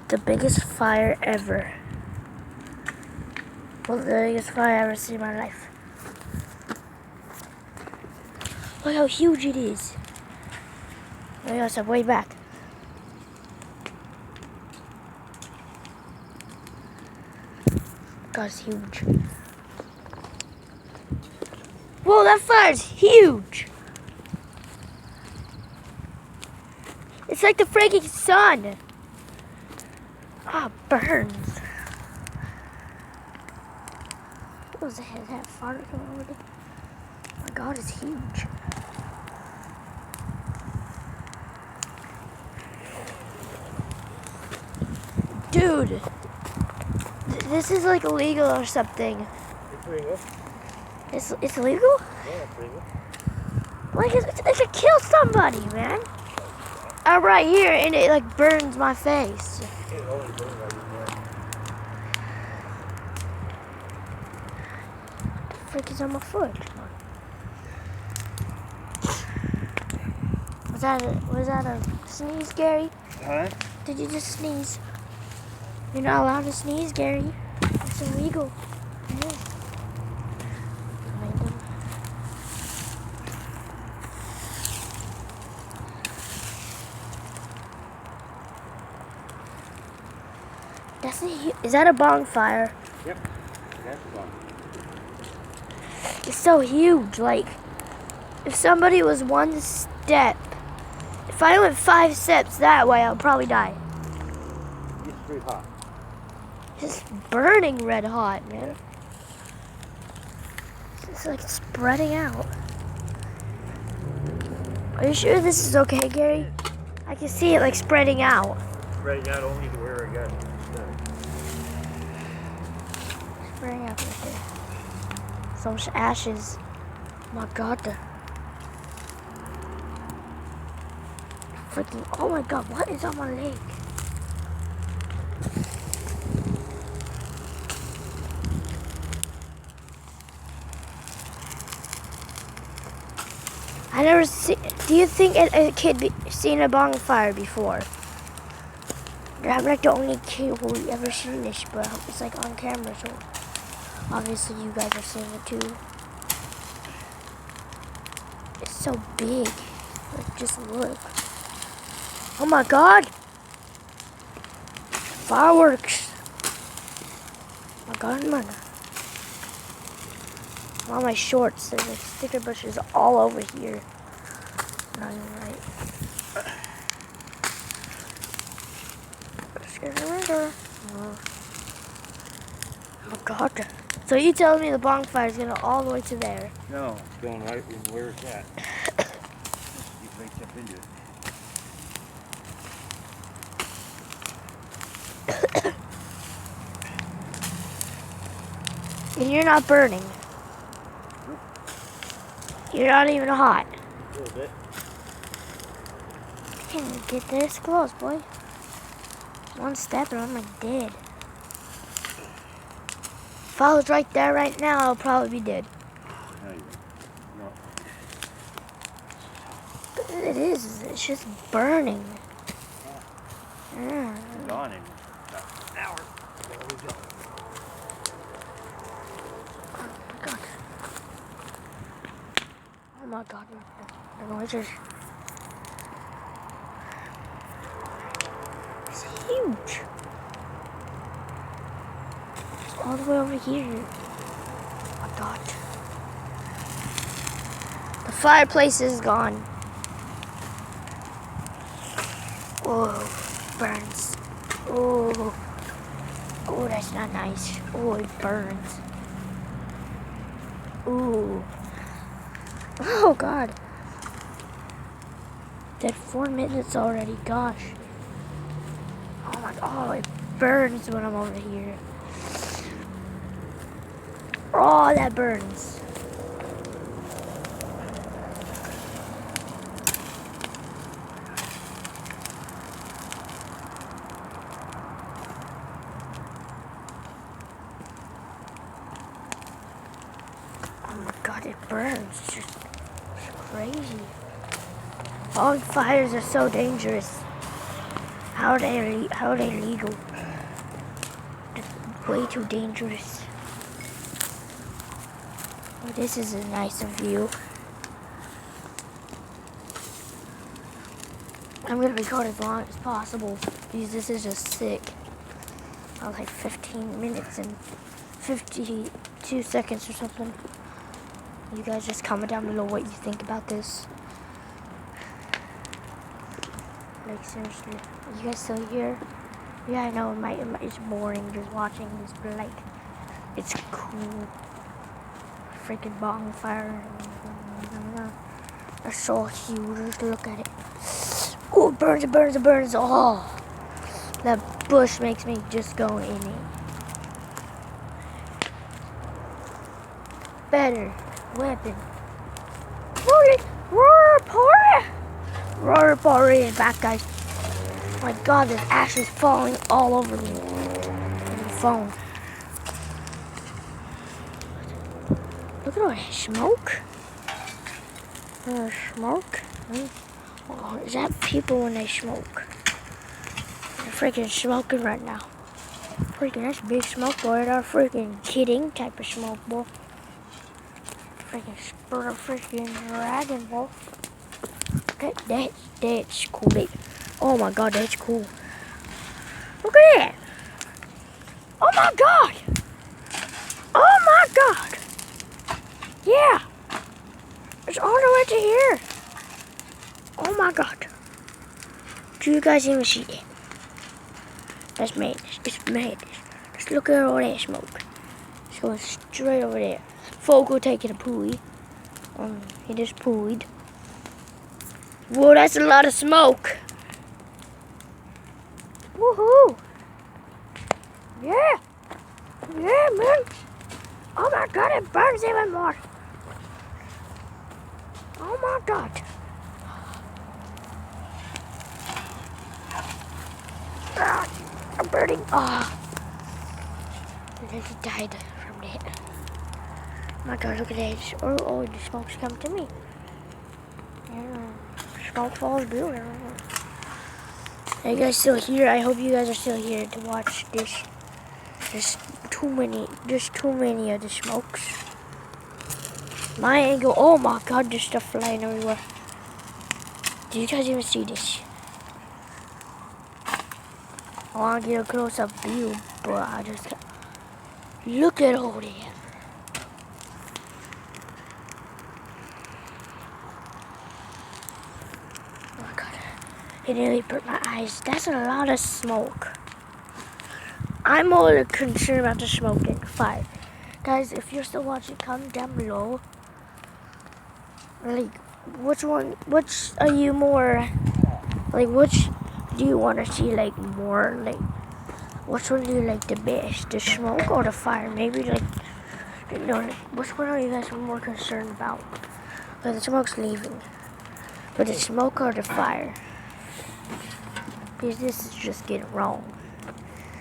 The biggest fire ever. Well, the biggest fire I've ever seen in my life. Look how huge it is. Oh, yes, I'm way back. God, it's huge. Whoa, that fire's huge. It's like the freaking sun. Ah, oh, burns. What was that? Is that fire coming over there? Oh my God, it's huge. Dude, this is like illegal or something. It's legal. It's illegal? Yeah, it's legal. Like it could kill somebody, man. I'm right here and it like burns my face. It always burns right in there. The frick is on my foot? Was that a sneeze, Gary? Huh? Did you just sneeze? You're not allowed to sneeze, Gary. It's illegal. Yeah. Is that a bonfire? Yep. That's a bonfire. It's so huge. Like, if somebody was one step, if I went 5 steps that way, I'll probably die. It's pretty hot. It's burning red hot, man. It's like spreading out. Are you sure this is okay, Gary? I can see it like spreading out. Spreading out only to where I got it. Spreading out right there. So much ashes. Oh my God. Freaking, oh my God, what is on my leg? I never see. Do you think a kid seen a bonfire before? I'm like the only kid who ever seen this, but it's like on camera, so obviously you guys are seeing it too. It's so big. Like, just look. Oh my God! Fireworks! Oh my God, man. On my shorts, there's like sticker bushes all over here. Not even right. Oh God. So you telling me the bonfire is going all the way to there? No, it's going right where it's at. You can step into it. And you're not burning. You're not even hot. A little bit. I can't even get this close, boy. One step and I'm like dead. If I was right there right now, I'll probably be dead. No, you won't. No. But it is. It's just burning. Yeah. It's on in about an hour. There we go. Oh my God. The noises. It's huge. It's all the way over here. Oh my God. The fireplace is gone. Oh, burns. Oh. Oh, that's not nice. Oh, it burns. Ooh. Oh God. Dead 4 minutes already, gosh. Oh my God, oh, it burns when I'm over here. Oh, that burns. Oh my God, it burns. It's just crazy. Bonfires are so dangerous. How are they legal? Way too dangerous. Well, this is a nicer view. I'm gonna record as long as possible because this is just sick. Like 15 minutes and 52 seconds or something. You guys just comment down below what you think about this. Like seriously, are you guys still here? Yeah, I know it's boring just watching this, but like, it's cool. Freaking bonfire. It's so huge. Just look at it. Oh, it burns, it burns, it burns. Oh, that bush makes me just go in it. Better weapon. Roar party is back, guys. Oh my God, there's ashes falling all over me. The phone. Look at all that smoke. Smoke? Oh, is that people when they smoke? They're freaking smoking right now. Freaking, that's big smoke, boy. They're freaking kidding type of smoke, boy. Freaking spurt of freaking dragon, boy. That's cool. Oh my God, that's cool. Look at that. Oh my God. Oh my God. Yeah. It's all the way to here. Oh my God. Do you guys even see it? That's madness. It's madness. Just look at all that smoke. It's going straight over there. Fogo taking a pooey. He just pooeyed. Whoa, that's a lot of smoke. Woohoo. Yeah. Yeah, man. Oh my God, it burns even more. Oh my God. I'm burning. And then he died from that. Oh my God, look at that. Oh, the smoke's coming to me. Yeah. Smoke falls building. Are you guys still here? I hope you guys are still here to watch this. There's too many of the smokes. My angle, oh my God, there's stuff flying everywhere. Do you guys even see this? I want to get a close-up view, but I just can't. Look at all that. Oh my God, it nearly burnt my eyes. That's a lot of smoke. I'm more concerned about the smoke than fire. Guys, if you're still watching, comment down below. Like, which are you more, like, which do you want to see, like, more, like, which one do you like the best, the smoke or the fire? Maybe, like, you know, which one are you guys more concerned about? Like, the smoke's leaving, but the smoke or the fire? Because this is just getting wrong.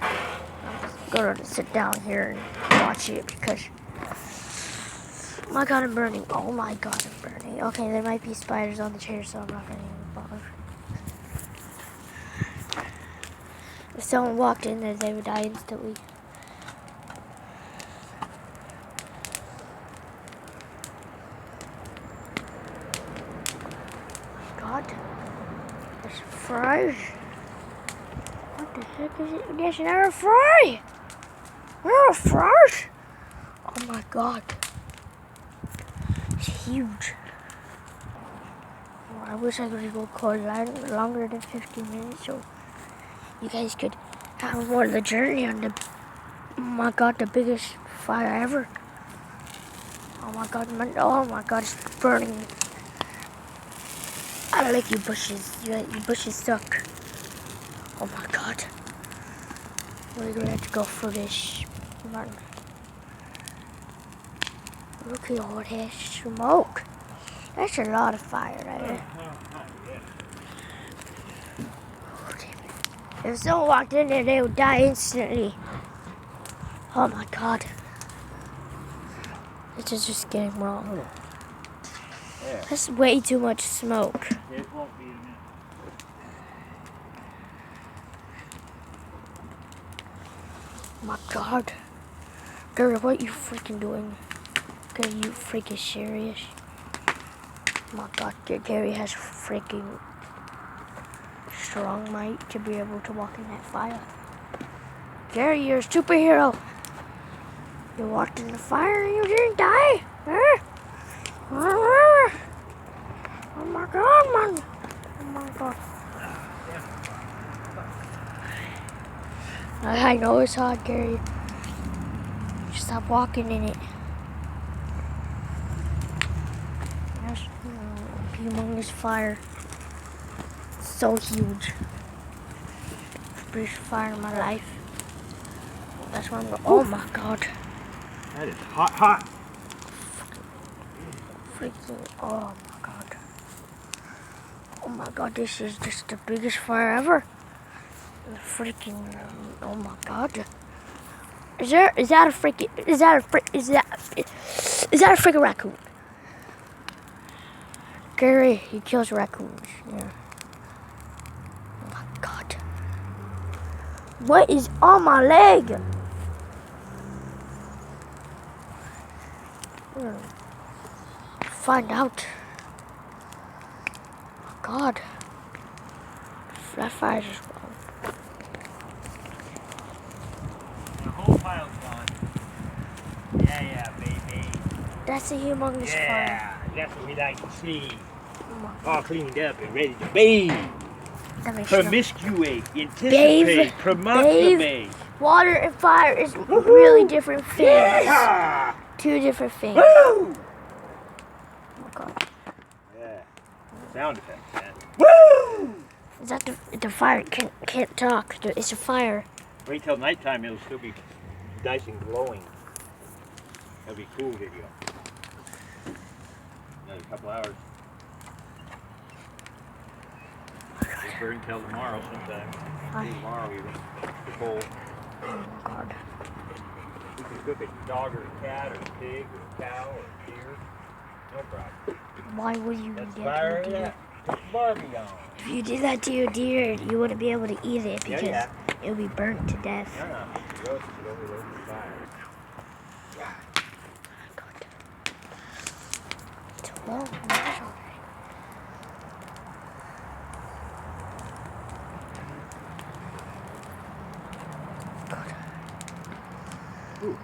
I'm going to sit down here and watch it because, oh my God, I'm burning. Oh my God, I'm burning. Okay, there might be spiders on the chair, so I'm not going to even bother. If someone walked in there, they would die instantly. God, there's fries. What the heck is it? There's another fry. Another fries. Oh my God, it's huge. Oh, I wish I could record longer than 15 minutes, so you guys could have more of the journey on the. Oh my God, the biggest fire ever. Oh my God, oh my God, it's burning. I don't like you bushes. You bushes suck. Oh my God. We're gonna have to go for this. Come on. Look at all that smoke. That's a lot of fire right there. Oh, damn it. If someone walked in there, they would die instantly. Oh my God. This is just getting wrong. That's way too much smoke. It won't be a minute. My God. Gary, what you freaking doing? Gary, you freaking serious? My God, Gary has freaking strong might to be able to walk in that fire. Gary, you're a superhero. You walked in the fire and you didn't die. Huh? Oh my God, man. Oh my God. I know it's hot, Gary. Stop walking in it. There's humongous fire. So huge. Biggest fire in my life. That's why I'm going. Oh my God. That is hot. Freaking. Oh my God. Oh my God. This is just the biggest fire ever. Freaking. Oh my God. Is that a freaking raccoon? Gary, he kills raccoons. Yeah. Oh my God. What is on my leg? Find out. Oh God. That fire just gone. The whole pile's gone. Yeah, baby. That's a humongous fire. Yeah, that's what we like to see. Oh my God. All cleaned up and ready to bathe. That makes no- Promiscuate, anticipate, promote. Water and fire is really different things. Yeah. Two different things. Woo! Oh my God. Yeah. Sound effects, man. Woo! Is that the fire can't talk? It's a fire. Wait till nighttime, it'll still be nice and glowing. That'll be a cool video. Another couple hours. We'll burn till tomorrow sometime. Maybe tomorrow even. It's cold. Oh my God. You can cook a dog or a cat or a pig or a cow or a deer. No problem. Why would you That's do fire that to a in deer? that. Put the Barbie on. If you did that to your deer, you wouldn't be able to eat it because Yeah. it would be burnt to death. No. Roast it over the fire. God. It's 12 minutes already. God. Ooh.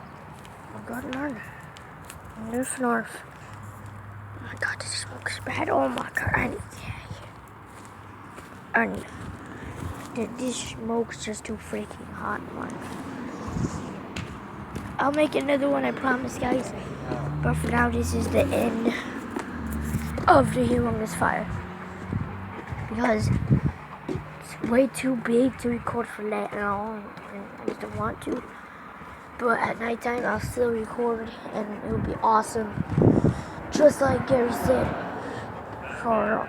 I got none. No snarf. Oh my God, this smoke's bad. Oh my God. This smoke's just too freaking hot, man. I'll make another one, I promise, guys. But for now, this is the end of the humongous fire. Because it's way too big to record for that long, and I just don't want to. But at nighttime, I'll still record, and it'll be awesome. Just like Gary said. For